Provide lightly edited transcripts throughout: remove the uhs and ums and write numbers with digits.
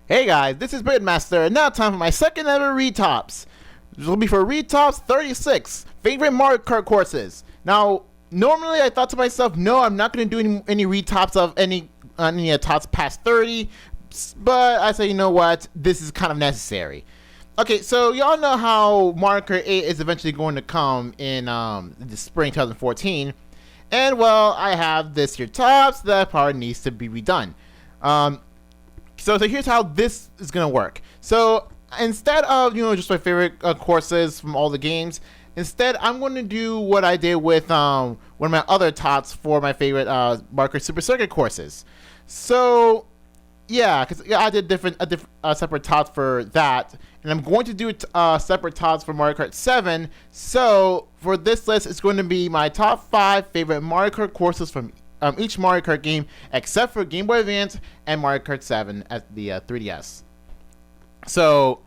Hey guys, this is Master, and now time for my second ever Read Tops. This will be for Read Tops 36, favorite Mario Kart courses. Now, normally I thought to myself, no, I'm not going to do any Read Tops of any tops past 30, but I say, you know what, this is kind of necessary. Okay, so y'all know how Mario Kart 8 is eventually going to come in the spring 2014, and well, I have this here tops that part needs to be redone. So here's how this is gonna work. So instead of just my favorite courses from all the games, instead I'm going to do what I did with one of my other tops for my favorite Mario Kart Super Circuit courses. So yeah, because I did a separate tots for that, and I'm going to do separate tots for Mario Kart 7. So for this list, it's going to be my top 5 favorite Mario Kart courses from each Mario Kart game, except for Game Boy Advance and Mario Kart 7 at the 3DS. So,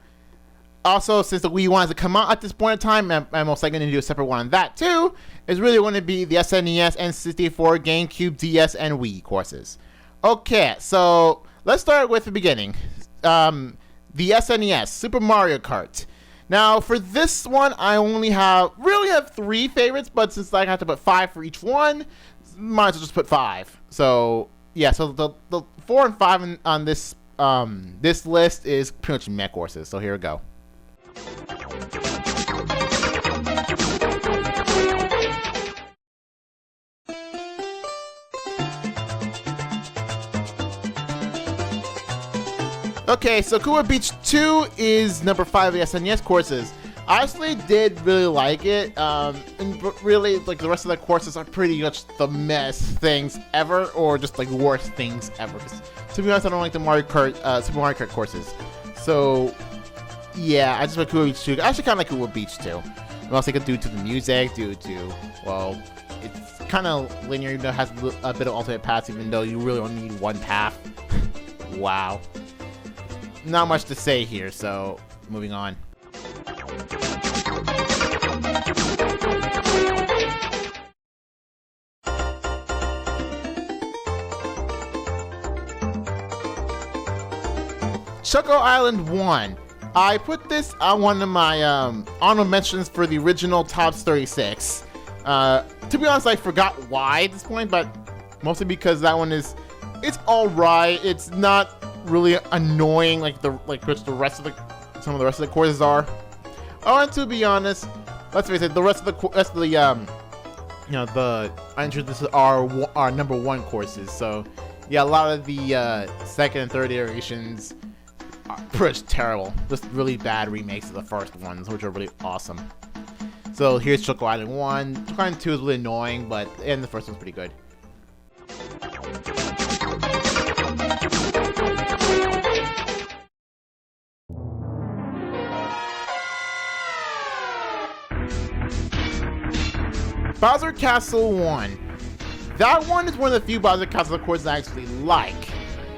also, since the Wii U wants to come out at this point in time, I'm most likely going to do a separate one on that too. It's really going to be the SNES, N64, GameCube, DS, and Wii courses. Okay, so let's start with the beginning. The SNES, Super Mario Kart. Now, for this one, I only have 3 favorites, but since I have to put 5 for each one, might as well just put 5. So yeah, so the 4 and 5 on this this list is pretty much mech courses. So here we go. Okay, so Koopa Beach 2 is number 5 of the SNES courses. I actually did really like it, and really, like, the rest of the courses are pretty much the best things ever, or just, like, worst things ever. 'Cause, to be honest, I don't like the Mario Kart, Super Mario Kart courses. So, yeah, I just like Koopa Beach 2. I actually kind of like Koopa Beach 2. What else I could do to the music, due to, well, it's kind of linear, even though it has a bit of alternate paths, even though you really only need one path. Wow. Not much to say here, so, moving on. Choco Island 1. I put this on one of my honorable mentions for the original Tops 36. To be honest, I forgot why at this point, but mostly because that one it's alright. It's not really annoying like which the rest of some of the rest of the courses are. Oh, and to be honest, let's face it, the rest of the entrances are number 1 courses. So yeah, a lot of the second and third iterations are pretty terrible. Just really bad remakes of the first ones, which are really awesome. So here's Choco Island 1. Choco Island 2 is really annoying, but and the first one's pretty good. Bowser Castle 1. That one is one of the few Bowser Castle courses I actually like,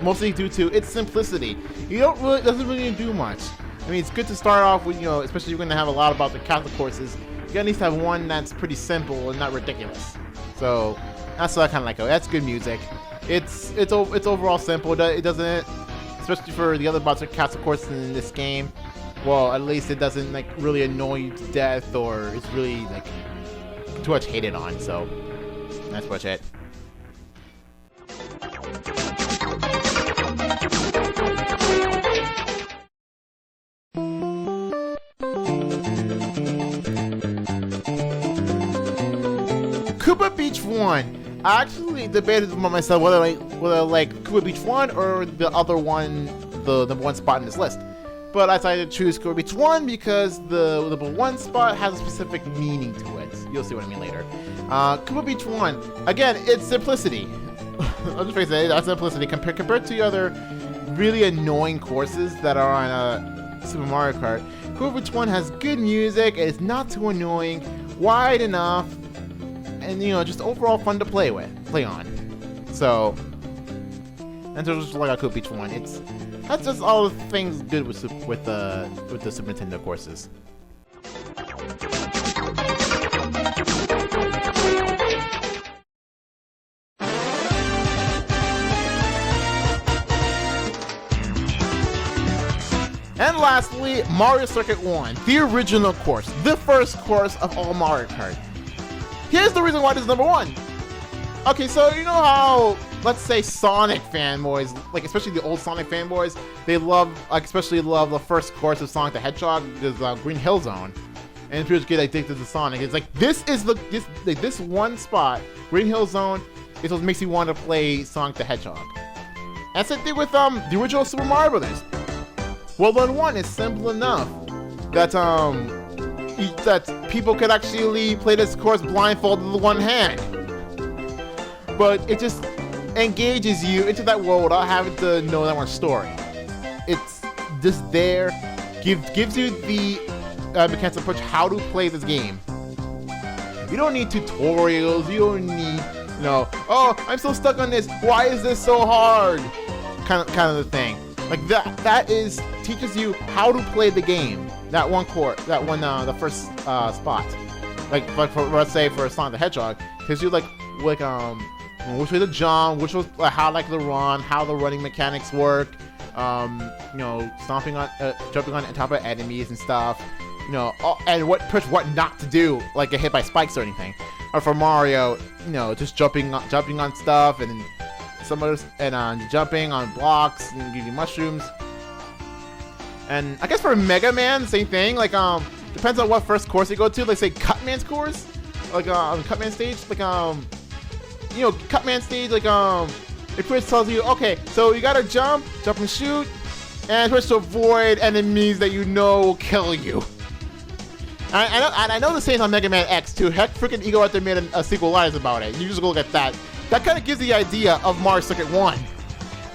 mostly due to its simplicity. Doesn't really do much. I mean, it's good to start off with, especially if you're going to have a lot about the Castle courses. You at least have one that's pretty simple and not ridiculous. So that's what I kind of like. That's good music. It's overall simple. It doesn't, especially for the other Bowser Castle courses in this game. Well, at least it doesn't like really annoy you to death, or it's really like too much hated on, so that's pretty much it. Koopa Beach 1. I actually debated among myself whether I like Koopa Beach 1 or the other one, the number 1 spot in this list. But I decided to choose Koopa Beach 1 because the number 1 spot has a specific meaning to it. You'll see what I mean later. Koopa Beach 1. Again, it's simplicity. I'll just face it, that's simplicity. Compared to the other really annoying courses that are on Super Mario Kart, Koopa Beach 1 has good music, it's not too annoying, wide enough, and just overall fun to play on. So, and so just like Koopa Beach 1. That's just all the things good with the Super Nintendo courses. And lastly, Mario Circuit 1, the original course, the first course of all Mario Kart. Here's the reason why this is number 1. Okay, so you know how, let's say, Sonic fanboys, like especially the old Sonic fanboys, they especially love the first course of Sonic the Hedgehog, the Green Hill Zone, and people get addicted to Sonic. It's like this one spot, Green Hill Zone, is what makes you want to play Sonic the Hedgehog. And same thing with the original Super Mario Brothers. Well, Run 1 is simple enough that that people could actually play this course blindfolded with one hand. But it just engages you into that world without having to know that much story. It's just there, gives you the mechanics approach how to play this game. You don't need tutorials. You don't need, oh, I'm so stuck on this. Why is this so hard? Kind of the thing. Like that teaches you how to play the game. That one court, the first spot. Like for let's say for Sonic the Hedgehog, tells you like which way to jump, which was how the run, how the running mechanics work, jumping on top of enemies and stuff, and what not to do, like get hit by spikes or anything. Or for Mario, just jumping on stuff and some others, and jumping on blocks and getting mushrooms. And I guess for Mega Man, same thing. Like depends on what first course you go to. Like say Cutman's course, like on Cutman stage, like Cutman stage, like it pretty tells you, okay, so you gotta jump and shoot, and supposed to avoid enemies that will kill you. And I know the same on Mega Man X too. Heck, freaking Ego out there made a sequel lies about it. You just go look at that. That kind of gives the idea of Mario Circuit 1.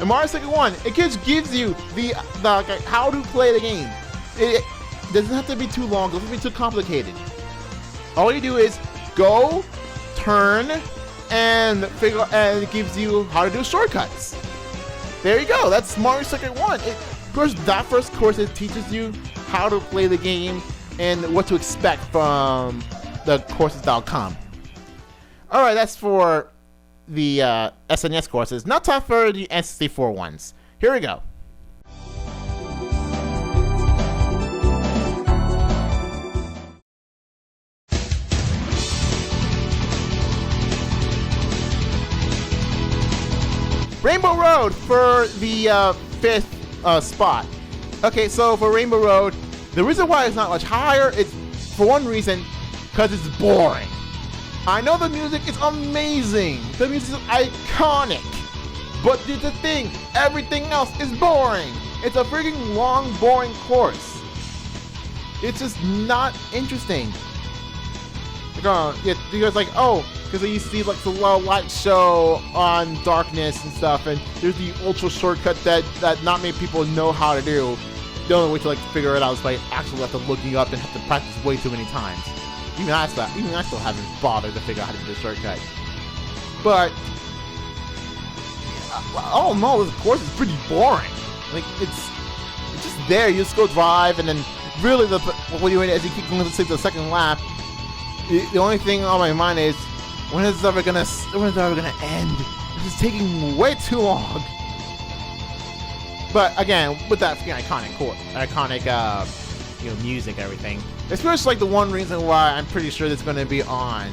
In Mario Circuit 1, it gives you the how to play the game. It doesn't have to be too long. It doesn't have to be too complicated. All you do is go, turn, and it gives you how to do shortcuts. There you go. That's Mario Circuit 1. Of course, that first course, it teaches you how to play the game and what to expect from the courses that'll come. All right, that's for the SNES courses. Now time for the N64 ones. Here we go. Rainbow Road for the 5th spot. Okay, so for Rainbow Road, the reason why it's not much higher is, for one reason, because it's boring. I know the music is amazing. The music is iconic. But here's the thing, everything else is boring. It's a freaking long, boring course. It's just not interesting. Because you see like the low light show on Darkness and stuff, and there's the ultra shortcut that not many people know how to do. The only way to figure it out is by actually have to looking up and have to practice way too many times. Even I still haven't bothered to figure out how to do the shortcut. But all in all, this course is pretty boring. Like it's just there. You just go drive, and then really what you as you keep going to the second lap, the only thing on my mind is when is it ever gonna end? This is taking way too long. But again, with that iconic music, everything. It's just like the one reason why I'm pretty sure it's going to be on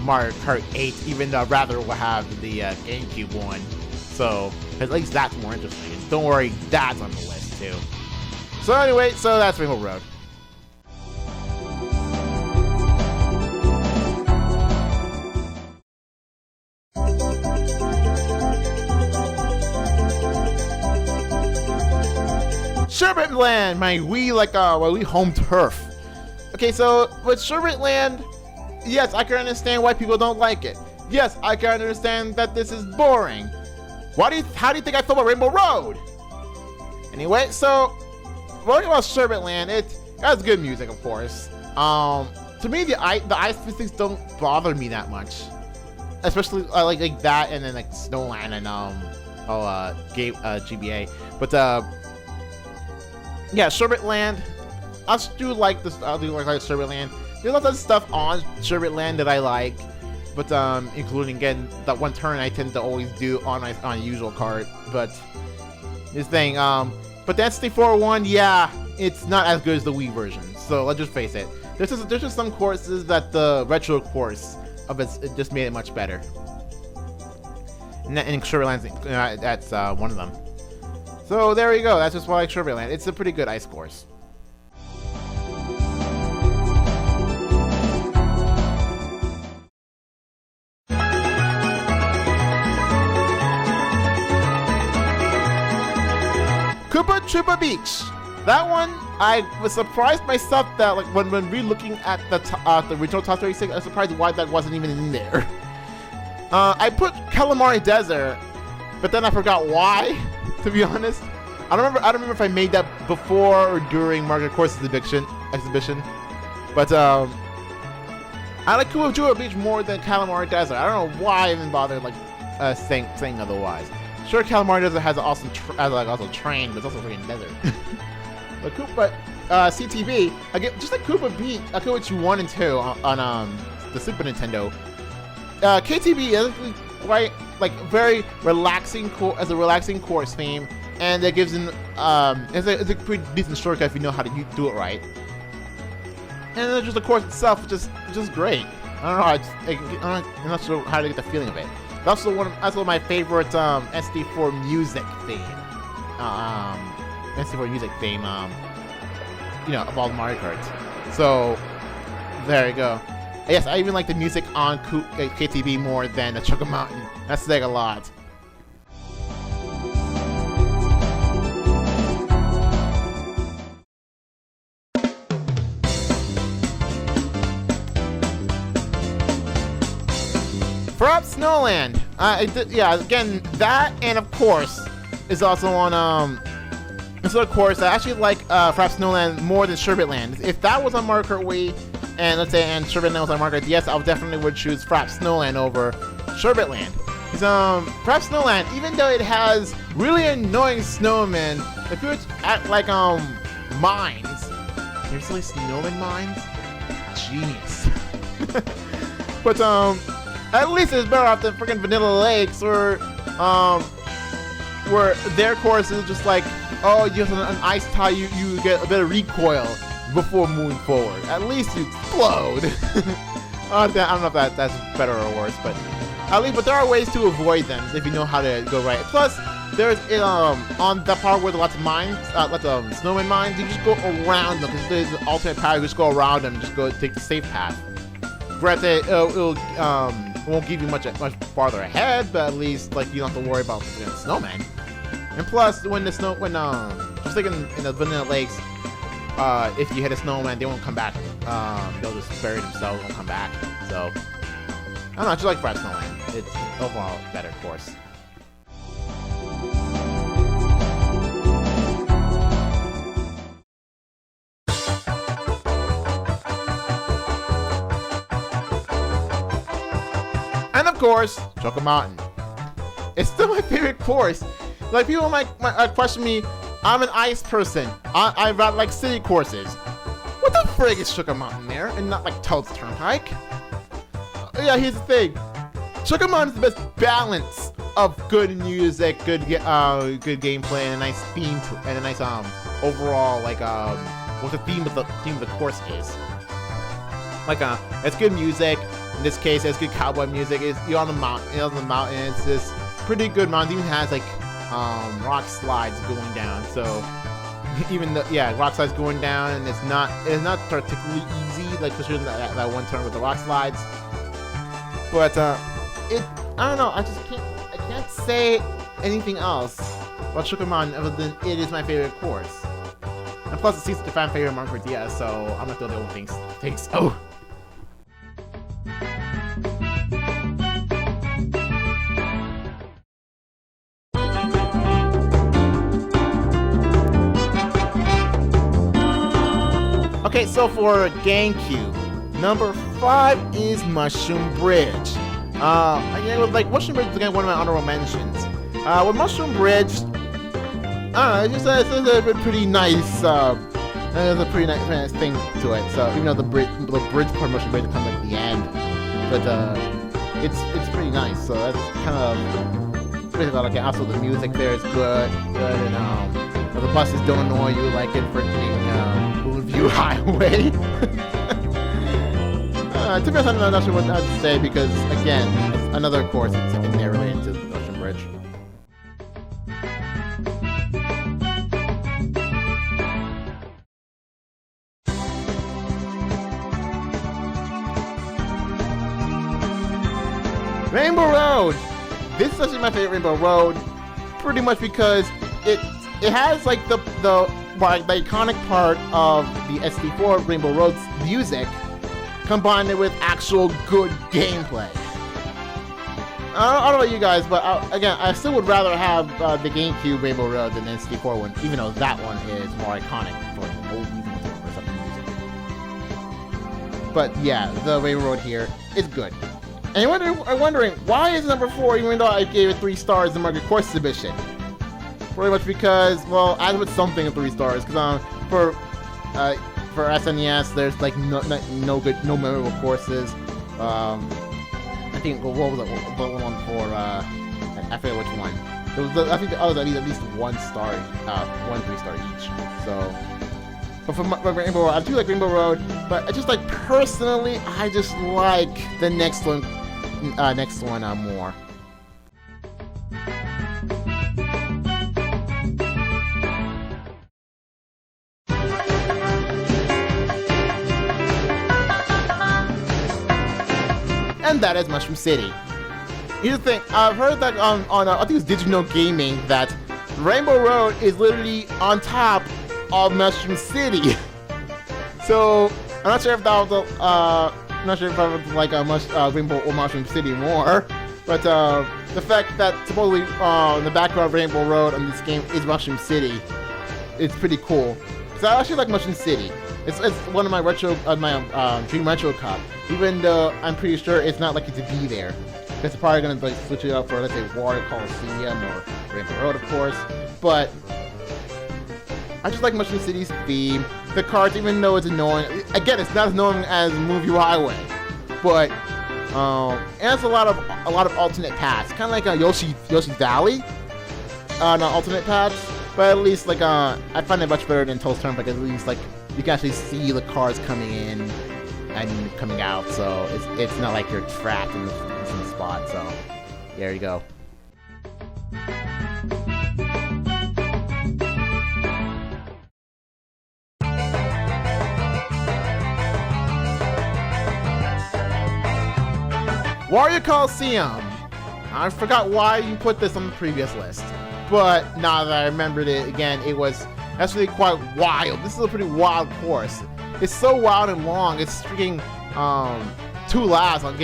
Mario Kart 8, even though I'd rather we'll have the GameCube one. So at least that's more interesting. And don't worry, that's on the list too. So anyway, that's Rainbow Road. Sherbet Land, my Wii home turf. Okay, so with Sherbet Land, yes, I can understand why people don't like it. Yes, I can understand that this is boring. How do you think I feel about Rainbow Road? Anyway, so talking about Sherbet Land, it has good music, of course. To me, the ice physics don't bother me that much, especially like that, and then like Snowland and GBA. But yeah, Sherbet Land. I do like this. I do like Sherbet Land. There's lots of stuff on Sherbet Land that I like, but including again that one turn I tend to always do on a usual cart. But this thing, But the N64 one, yeah, it's not as good as the Wii version. So let's just face it. There's just some courses that the retro course of it just made it much better. And Sugarland, that's one of them. So there you go. That's just why I like Sugarland. It's a pretty good ice course. Koopa Troopa Beach. That one, I was surprised myself that like when re-looking at the original Top 36, I was surprised why that wasn't even in there. I put Calamari Desert, but then I forgot why. To be honest, I don't remember if I made that before or during Margaret Course's exhibition. But I like Koopa Troopa Beach more than Calamari Desert. I don't know why I even bothered like saying otherwise. Sure, Calamari Desert has an awesome also train, but it's also freaking desert. But Koopa CTV, just like Koopa Beach, Koopa 1 and 2 on the Super Nintendo. KTB is quite like very relaxing, as a relaxing course theme, and it gives it's a pretty decent shortcut if you know how to do it right. And then just the course itself is just great. I don't know, I'm not sure how to get the feeling of it. That's also one of my favorite SD4 music theme. SD4 music theme. You know, of all the Mario Karts. So there you go. Yes, I even like the music on KTV more than the Sugar Mountain. That's saying a lot. Frap Snowland. Yeah, again, that and of course is also on this other course. I actually like Frap Snowland more than Sherbetland. If that was on Mario Kart Wii, and let's say Sherbetland was on Mario Kart DS, I definitely would choose Frap Snowland over Sherbetland. Because Frap Snowland, even though it has really annoying snowmen, if you act like mines, seriously, snowman mines, genius. But at least it's better off than freaking Vanilla Lakes, where their course is just like, oh, you have an ice tile, you get a bit of recoil before moving forward. At least you explode. I don't know if that's better or worse, but there are ways to avoid them if you know how to go right. Plus, there's on that part where there's lots of mines, lots of snowman mines, you just go around them because there's an alternate path. You just go around them, and just go take the safe path. Granted, it won't give you much farther ahead, but at least like you don't have to worry about the snowman. And plus, just like in the Vanilla Lakes, if you hit a snowman, they won't come back. They'll just bury themselves, won't come back. So, I don't know, I just like Frap Snowland. It's overall a better course. And of course, Choco Mountain. It's still my favorite course. Like, people might question me, I'm an ice person. I like city courses. What the frig is Sugar Mountain there, and not like Toad's Turnpike? Yeah, here's the thing. Sugar Mountain is the best balance of good music, good gameplay, and a nice theme and a nice overall like what the theme of the course is. Like it's good music. In this case, it's good cowboy music. You're on the mountain. It's this pretty good mountain. It even has like rock slides going down. So even rock slides going down, and it's not particularly easy, like especially that one turn with the rock slides. But I don't know. I can't say anything else about Sugar Mountain other than it is my favorite course. And plus, it seems to fan favorite Mario Kart DS, so I'm not the only one who thinks. Oh. Okay, so for GameCube, number 5 is Mushroom Bridge. Mushroom Bridge is again one of my honorable mentions. With Mushroom Bridge, I don't know, it's a pretty nice, there's a pretty nice thing to it. So even though the bridge part of Mushroom Bridge comes at the end, but it's pretty nice. So that's kind of pretty about it. Also, the music there is good, and But the buses don't annoy you like in freaking Bellevue Highway. To be honest, I'm not sure what to say because, again, it's another course that's in there related to the Ocean Bridge. Rainbow Road! This is actually my favorite Rainbow Road, pretty much because it has like the iconic part of the SD4 Rainbow Road's music, combined with actual good gameplay. I don't know about you guys, but again, I still would rather have the GameCube Rainbow Road than the SD4 one, even though that one is more iconic for like the old music or something music. But yeah, the Rainbow Road here is good. And you're wondering, why is it number 4 even though I gave it 3 stars in the Market Course exhibition? Pretty much because, well, I put something at 3 stars, because for SNES, there's like no memorable courses. I think what was it? The one for I forget which one. I think the others at least 1 star, 1 3-star each. So, but for Rainbow Road, I do like Rainbow Road, but I just like personally, I just like the next one more. And that is Mushroom City. Here's the thing, I've heard that on I think it's Digital Gaming, that Rainbow Road is literally on top of Mushroom City. So I'm not sure if that was I'm not sure if I would like Rainbow or Mushroom City more, but the fact that supposedly in the background of Rainbow Road on this game is Mushroom City, it's pretty cool. So I actually like Mushroom City. It's one of my Dream Retro Cup, even though I'm pretty sure it's not likely to be there. Because they're probably gonna like switch it up for, let's say, Water Coliseum or Rainbow Road, of course. But I just like Mushroom City's theme. The carts, even though it's annoying, again, it's not as annoying as Movie Highway, but it has a lot of alternate paths, kind of like Yoshi's Valley, on alternate paths. But at least like I find it much better than Toast Turnpike. At least like you can actually see the cars coming in and coming out, so it's not like you're trapped in the same spot. So there you go. Wario Coliseum. I forgot why you put this on the previous list, but now that I remembered it again, it was actually quite wild. This is a pretty wild course. It's so wild and long. It's freaking 2 laps on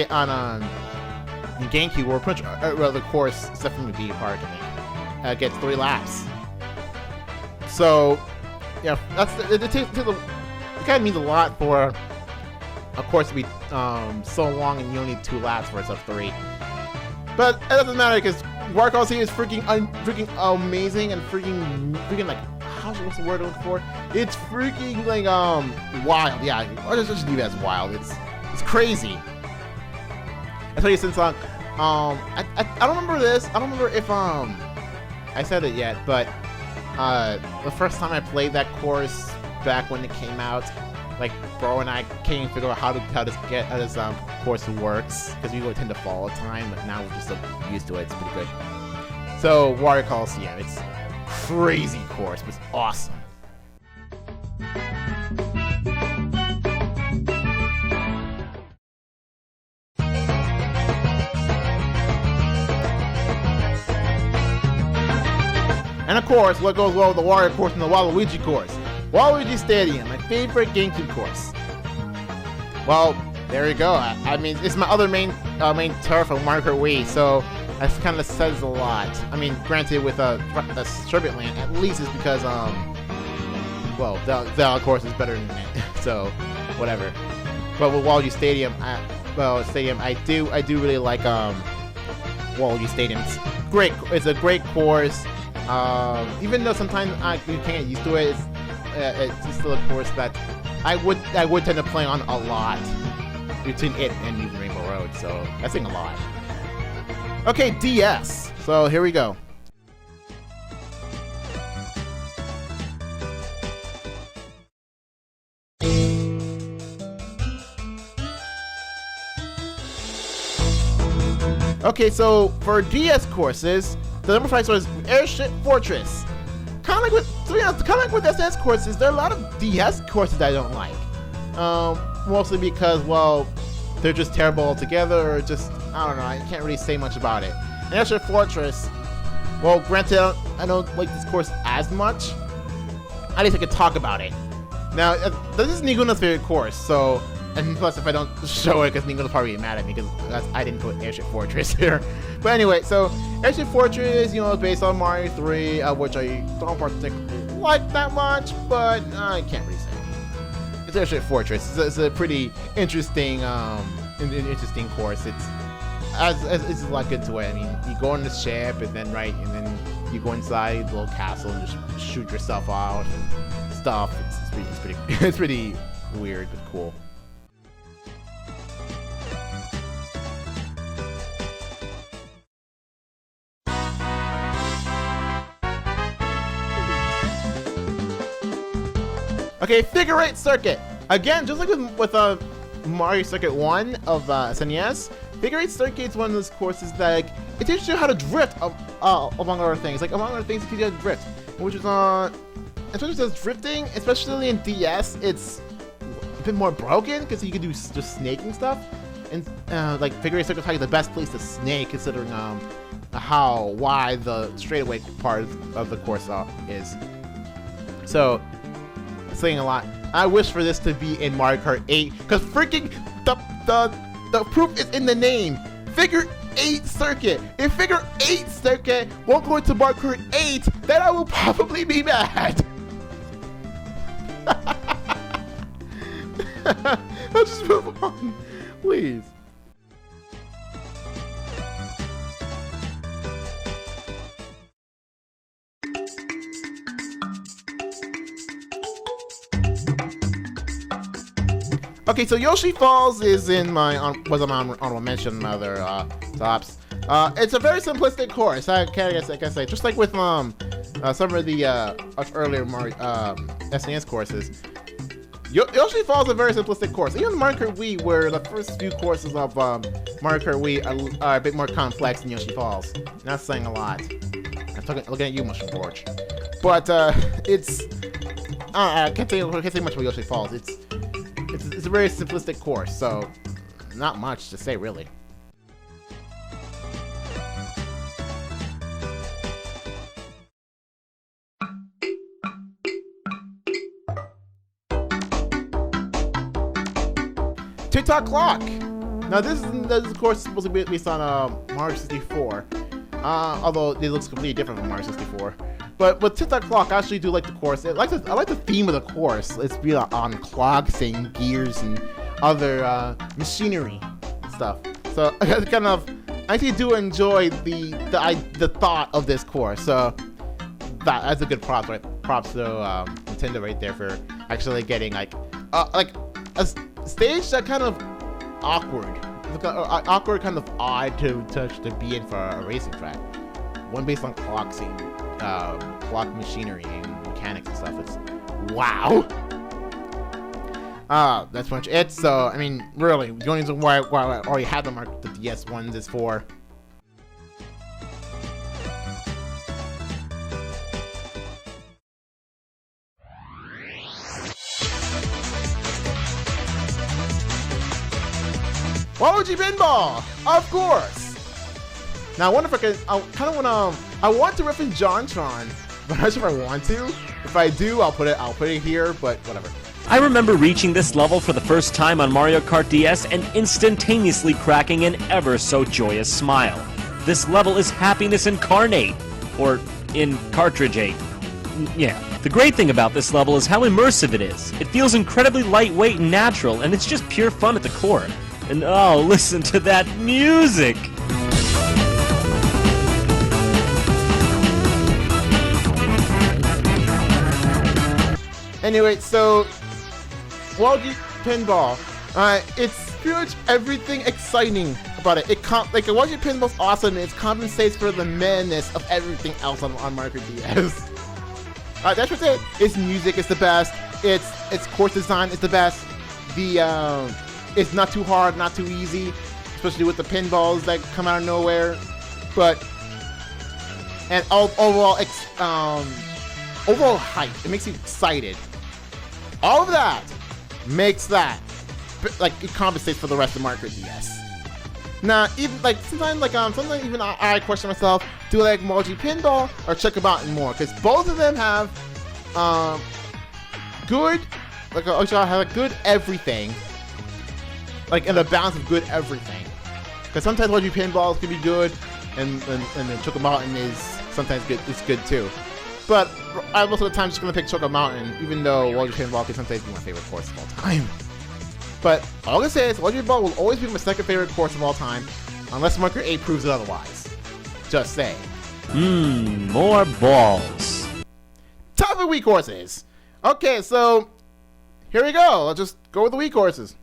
GameCube, or pretty much the course, except from the beat part, I think, gets 3 laps. So yeah, it kind of means a lot for a course to be so long and you only need 2 laps for instead of 3. But it doesn't matter because Wario Coliseum is freaking amazing and freaking like, what's the word I'm looking for? It's freaking like wild. Yeah, I'll just leave it as wild. It's crazy. I tell you, since I don't remember this. I don't remember if I said it yet, but the first time I played that course back when it came out, like bro and I can't figure out how this course works, because we would tend to fall all the time, but now we're just so used to it. It's pretty good. So Wario Coliseum, it's crazy course, but it's awesome. And of course, what goes well with the Wario course and the Waluigi course? Waluigi Stadium, my favorite GameCube course. Well, there you go. I mean, it's my other main turf of Mario Kart Wii, so that kind of says a lot. I mean, granted, with the Sherbet Land, at least it's because well, the course is better than it, so whatever. But with Waluigi Stadium, I do really like Waluigi Stadium. It's great. It's a great course. Even though sometimes you can't get used to it, it's still a course that I would tend to play on a lot between it and New Rainbow Road. So that's saying a lot. Okay, DS. So here we go. Okay, so for DS courses, the number 5 was Airship Fortress. Kind of like with, to be honest, kind of like with SNES courses, there are a lot of DS courses that I don't like. Mostly because, well, they're just terrible altogether, or just, I don't know, I can't really say much about it. And Airship Fortress, well, granted, I don't like this course as much. At least I could talk about it. Now, this is Niguna's favorite course, so, and plus if I don't show it, because Niguna's probably mad at me, because I didn't put Airship Fortress here. But anyway, so, Airship Fortress, you know, is based on Mario 3, which I don't particularly like that much, but I can't really say. It's Airship Fortress. It's a pretty interesting, interesting course. It's a lot good to it. I mean, you go on the ship, and then you go inside the little castle and just shoot yourself out and stuff. It's pretty weird but cool. Okay, Figure 8 Circuit. Again, just like with Mario Circuit 1 of SNES, Figure 8 Circuit is one of those courses that, like, it teaches you how to drift, among other things. Like, among other things, it teaches you how to drift, which is, especially as drifting, especially in DS, it's a bit more broken, because you can do just snaking stuff. And, like, Figure 8 Circuit is probably the best place to snake, considering, how wide the straightaway part of the course is. So, saying a lot. I wish for this to be in Mario Kart 8, because freaking the proof is in the name. Figure 8 Circuit. If Figure 8 Circuit won't go into Mario Kart 8, then I will probably be mad. Let's just move on, please. Okay, so Yoshi Falls is in my was on my honorable mention other tops. It's a very simplistic course. I guess say just like with some of the earlier Mario SNES courses. Yoshi Falls is a very simplistic course. Even Mario Kart Wii, where the first few courses of Mario Kart Wii are a bit more complex than Yoshi Falls. Not saying a lot. I'm looking at you, Mushroom Forge. But it's I can't say much about Yoshi Falls. It's a very simplistic course, so not much to say, really. TikTok Clock! Now this course is supposed to be based on Mario 64, although it looks completely different from Mario 64. But with TikTok Clock, I actually do like the course. I like the theme of the course. It's be on clocks and gears and other machinery and stuff. So I actually do enjoy the thought of this course. So that's a good props, right? Props to Nintendo right there for actually getting like a stage that kind of awkward, kind of odd to be in for a racing track. One based on clocks and clock machinery and mechanics and stuff. It's wow. That's pretty much it. So I mean, really, the only reason why I already had the DS ones is for Waluigi Pinball, of course. Now I wonder if I want to reference JonTron, but I'm not sure if I want to. If I do, I'll put it here, but whatever. I remember reaching this level for the first time on Mario Kart DS and instantaneously cracking an ever so joyous smile. This level is happiness incarnate, or in cartridgeate. Yeah. The great thing about this level is how immersive it is. It feels incredibly lightweight and natural, and it's just pure fun at the core. And oh, listen to that music! Anyway, so Waluigi Pinball, it's pretty much everything exciting about it. Waluigi Pinball's awesome, and it compensates for the madness of everything else on Mario Kart DS. That's what it. Its music is the best. Its course design is the best. It's not too hard, not too easy. especially with the pinballs that come out of nowhere. But and overall hype, it makes you excited. All of that makes that like it compensates for the rest of Mario Kart DS. Now, even like sometimes even I question myself: do I like Multi Pinball or Chuck Mountain more? Because both of them have good, like have a good everything, like in the balance of good everything. Because sometimes Multi Pinballs can be good, and then Choco Mountain is sometimes good. It's good too. But most of the time, I'm just gonna pick Choco Mountain, even though Multi Pinball can sometimes be my favorite course of all time. But all I'm gonna say is Multi Pinball will always be my second favorite course of all time, unless Mario Kart 8 proves it otherwise. Just say. More balls. Top of Wii courses. Okay, so here we go. Let's just go with the Wii courses.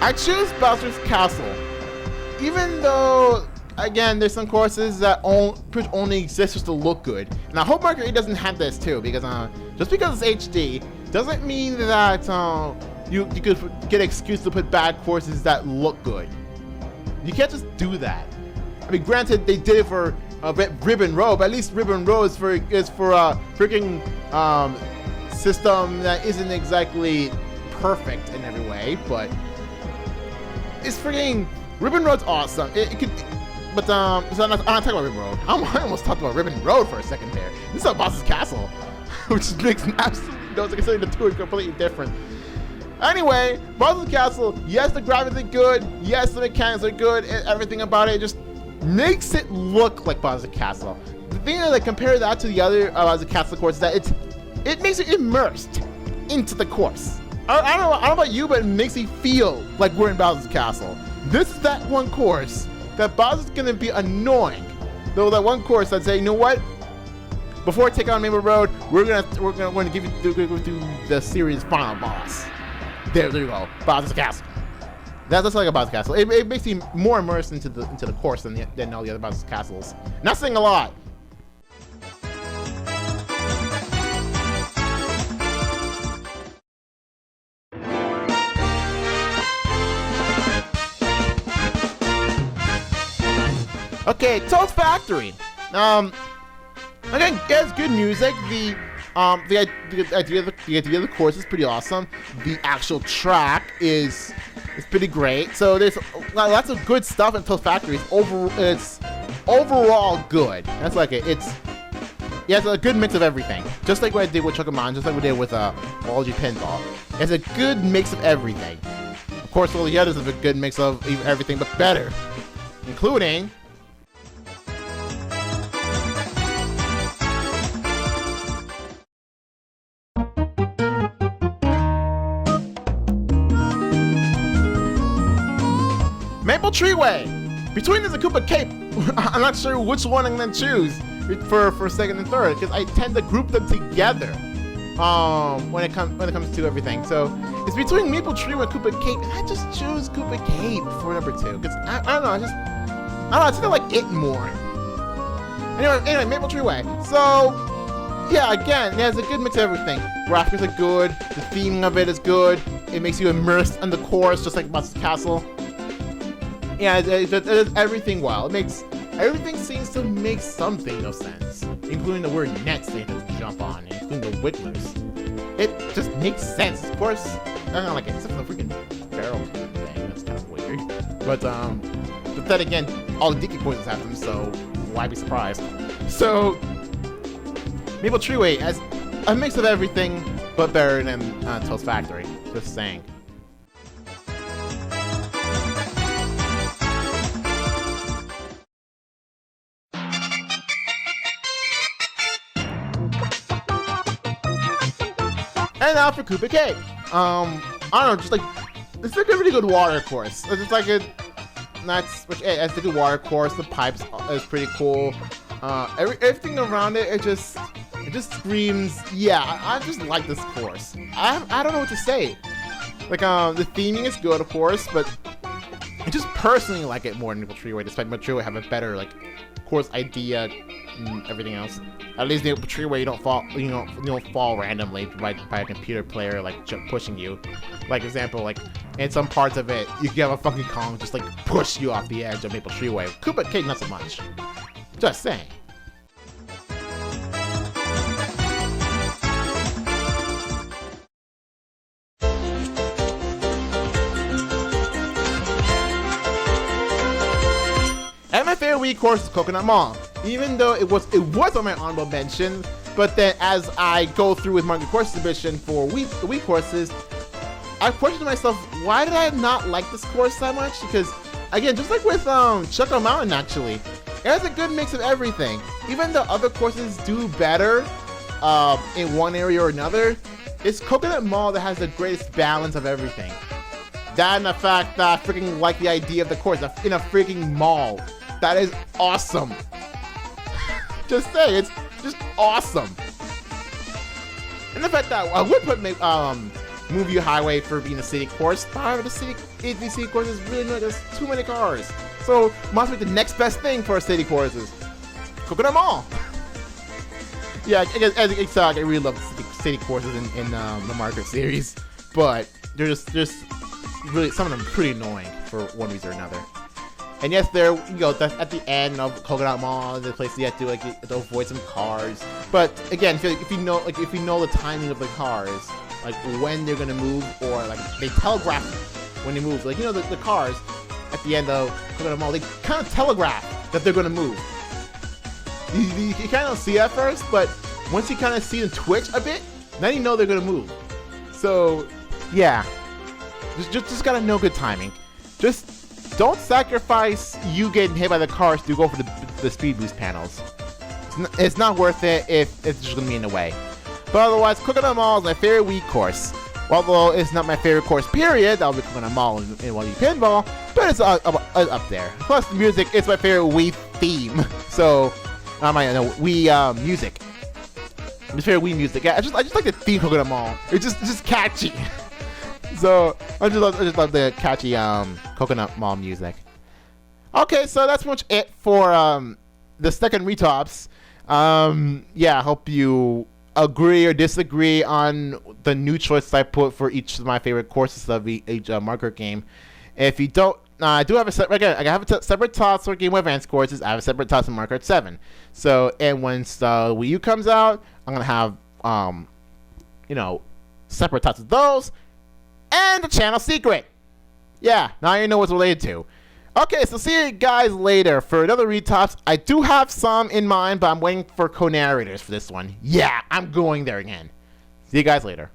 I choose Bowser's Castle. Even though, again, there's some courses that only exist just to look good. And I hope Mario Kart 8 doesn't have this too, because just because it's HD doesn't mean that you could get an excuse to put bad courses that look good. You can't just do that. I mean, granted, they did it for Ribbon Road, but at least Ribbon Road is for a freaking system that isn't exactly perfect in every way, but it's freaking Ribbon Road's awesome. It could, but so I'm not talking about Ribbon Road. I almost talked about Ribbon Road for a second there. This is about Bowser's Castle, which makes absolutely no sense. Considering the two are completely different. Anyway, Bowser's Castle. Yes, the graphics are good. Yes, the mechanics are good. And everything about it just makes it look like Bowser's Castle. The thing that compare that to the other Bowser's Castle course is that it makes you immersed into the course. I don't know about you, but it makes me feel like we're in Bowser's Castle. This is that one course that Bowser's gonna be annoying. Though that one course I'd say, you know what? Before I take on Maple Road, we're gonna give you through the series final boss. There you go, Bowser's Castle. That's like a Bowser's Castle. It makes you more immersed into the course than all the other Bowser's Castles. Not saying a lot. Okay, Toad's Factory. Again, it has good music. The idea of the course is pretty awesome. The actual track is pretty great. So there's lots of good stuff in Toad's Factory. It's overall good. That's like it. It's a good mix of everything. Just like what I did with Chocoman, just like we did with Waluigi Pinball. It's a good mix of everything. Of course, all the others have a good mix of everything, but better, including. Maple Treeway! Between this and Koopa Cape, I'm not sure which one I'm gonna choose for second and third, because I tend to group them together when it comes to everything. So it's between Maple Treeway and Koopa Cape, and I just choose Koopa Cape for number 2, because I don't know, I think I like it more. Anyway, Maple Treeway. So yeah, again, it has a good mix of everything. Graphics are good, the theming of it is good, it makes you immersed in the course, just like Bowser's Castle. Yeah, it does everything well. Everything seems to make something of sense, including the word nets they have to jump on, including the wigglers. It just makes sense. Of course, I don't like it, except for the freaking barrel thing. That's kind of weird. But then again, all the Dicky poisons have them, so why be surprised? So, Maple Treeway has a mix of everything, but better than Toad's Factory. Just saying. And now for Koopa Cape. I don't know, just like it's like a really good water course. It's like it's a good water course. The pipes is pretty cool. Everything around it just screams. Yeah, I just like this course. I don't know what to say. Like the theming is good, of course, but I just personally like it more than Maple Treeway, despite Maple Treeway have a better like course idea and everything else. At least in Maple Treeway you don't fall randomly by a computer player like pushing you. Like example, like in some parts of it, you can have a fucking Kong just like push you off the edge of Maple Treeway. Koopa Cake not so much. Just saying. And my favorite Wii course is Coconut Mall. Even though it was on my honorable mention, but then as I go through with Mario Course Submission for Wii courses, I questioned myself, why did I not like this course that much? Because again, just like with Choco Mountain actually, it has a good mix of everything. Even though other courses do better in one area or another, it's Coconut Mall that has the greatest balance of everything. That and the fact that I freaking like the idea of the course in a freaking mall. That is awesome. Just say, it's just awesome. And the fact that I would put Move You Highway for being a city course. However, the city course is really not, there's too many cars. So must be the next best thing for city courses. Coconut Mall. Yeah, as you can tell, I really love city courses in the Mario Kart series, but they're just really, some of them pretty annoying for one reason or another. And yes, there that's at the end of Coconut Mall, the place you have to avoid some cars. But again, if you know the timing of the cars, like when they're gonna move, or like they telegraph when they move, like the cars at the end of Coconut Mall, they kind of telegraph that they're gonna move. You kind of see at first, but once you kind of see them twitch a bit, then you know they're gonna move. So yeah, just gotta know good timing. Just don't sacrifice you getting hit by the cars to go for the speed boost panels. It's not worth it if it's just gonna be in the way. But otherwise, Coconut Mall is my favorite Wii course. Although it's not my favorite course, period. That'll be Coconut Mall in Wii Pinball, but it's up there. Plus, the music is my favorite Wii theme. So, Wii music. My favorite Wii music. Yeah, I just like the theme Coconut Mall. It's just catchy. So I just love the catchy Coconut Mall music. Okay, so that's pretty much it for the second Retops. Yeah, I hope you agree or disagree on the new choices I put for each of my favorite courses of each Mario Kart game. If you don't, I do have a separate tops for Game Boy Advance courses. I have a separate tops for Mario Kart 7. So, and once the Wii U comes out, I'm gonna have separate tops of those. And the channel secret. Yeah, now you know what's related to. Okay, so see you guys later for another Retops. I do have some in mind, but I'm waiting for co-narrators for this one. Yeah, I'm going there again. See you guys later.